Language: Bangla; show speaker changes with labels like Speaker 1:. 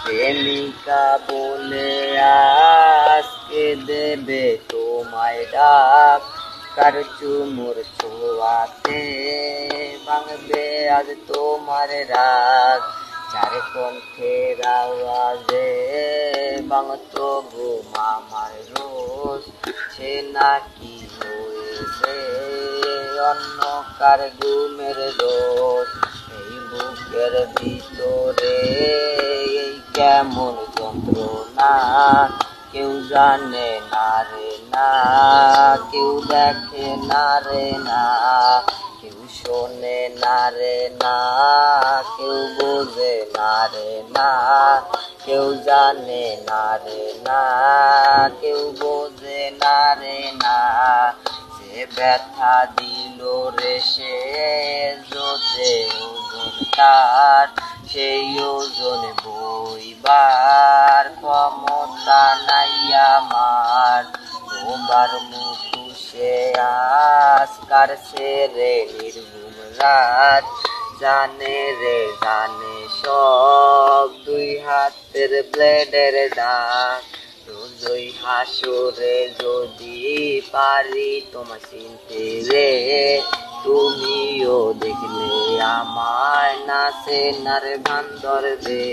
Speaker 1: প্রেমিকা বলে আজকে দেবে তোমায় ডাক, কার চুমুর ছোঁয়াতে ভাঙবে আজ তোমার রাগ। চার কণ্ঠের আওয়াজে ভাঙতো ঘুম আমার রোজ, সে নাকি হয়েছে অন্য কার ঘুমের দোষ। এই বুকের ভিতরে এই কেমন যন্ত্রণা, কেউ জানে না রে না, কেউ দেখে না রে না, কেউ শোনে না রে না, কেউ বোঝে না রে না, কেউ জানে না রে না, কেউ বোঝে না রে না। সে ব্যথা দিল রে সে জোতে ওজন তার, সেই ওজন বইবার ক্ষমতা নাই আমার। তোমার মুখে আজ কারছে রে নির্ঘুম রাত, জানে রে জানে সব দুই হাতের ব্লেডের দাগ। রোজই হাসরে যদি পারি তোমার চিনতে রে, তুমিও দেখলে আমায় নাচে নারে ভান্দর রে।